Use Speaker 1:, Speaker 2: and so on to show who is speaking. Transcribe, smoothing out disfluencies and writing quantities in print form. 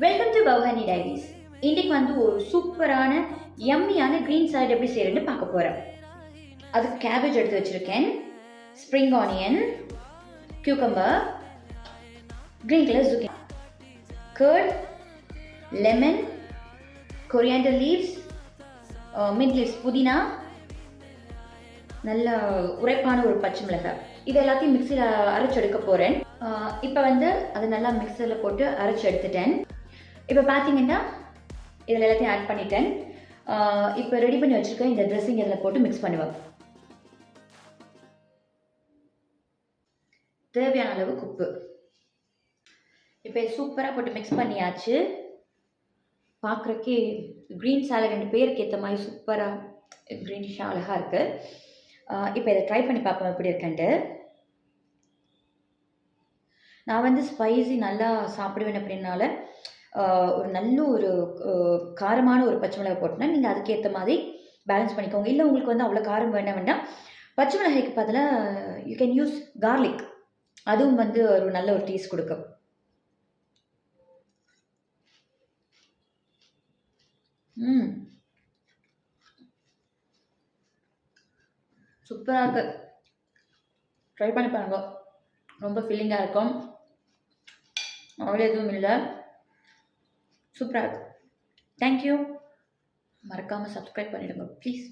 Speaker 1: Welcome to பவ்ஹனி diaries. இன்னைக்கு வந்து ஒரு சூப்பரான யம்மியான கிரீன் சாலட் எப்படி செய்யறதுன்னு பார்க்க போறேன். அதுக்கு கேபேஜ் எடுத்து வச்சிருக்கேன், spring onion, cucumber, green colour zucchini, curd, lemon, coriander leaves, mint leaves, புதினா, நல்ல உரைப்பான ஒரு பச்சை மிளகாய். இது எல்லாத்தையும் மிக்சியில் அரைச்சி எடுக்க போகிறேன். இப்போ வந்து அதை நல்லா மிக்சரில் போட்டு அரைச்சி எடுத்துட்டேன். இப்போ பார்த்தீங்கன்னா இதில் எல்லாத்தையும் ஆட் பண்ணிட்டேன். இப்போ ரெடி பண்ணி வச்சுருக்கேன் இந்த ட்ரெஸ்ஸிங் இதில் போட்டு மிக்ஸ் பண்ணுவேன். தேவையான அளவு உப்பு. இப்போ சூப்பராக போட்டு மிக்ஸ் பண்ணியாச்சு. பார்க்குறக்கே க்ரீன் சாலட் ரெண்டு பேருக்கு ஏற்ற மாதிரி சூப்பராக க்ரீனிஷாக அழகாக இருக்குது. இப்போ இதை ட்ரை பண்ணி பார்ப்போம் எப்படி இருக்குன்ட்டு. நான் வந்து ஸ்பைசி நல்லா சாப்பிடுவேன் அப்படின்னால ஒரு நல்ல ஒரு காரமான ஒரு பச்சை மிளகாய் போட்டோன்னா நீங்கள் அதுக்கேற்ற மாதிரி பேலன்ஸ் பண்ணிக்கோங்க. இல்லை உங்களுக்கு வந்து அவ்வளோ காரம் வேண்டாம், பச்சை மிளகாய்க்கு பதிலாக யூ கேன் யூஸ் கார்லிக். அதுவும் வந்து ஒரு நல்ல ஒரு டேஸ்ட் கொடுக்கும். சூப்பராக இருக்கு. ட்ரை பண்ணி பாருங்க. ரொம்ப ஃபீலிங்காக இருக்கும். அவ்வளோ எதுவும் இல்லை, சூப்பராக இருக்கு. தேங்க்யூ. மறக்காமல் சப்ஸ்கிரைப் பண்ணிடுங்க ப்ளீஸ்.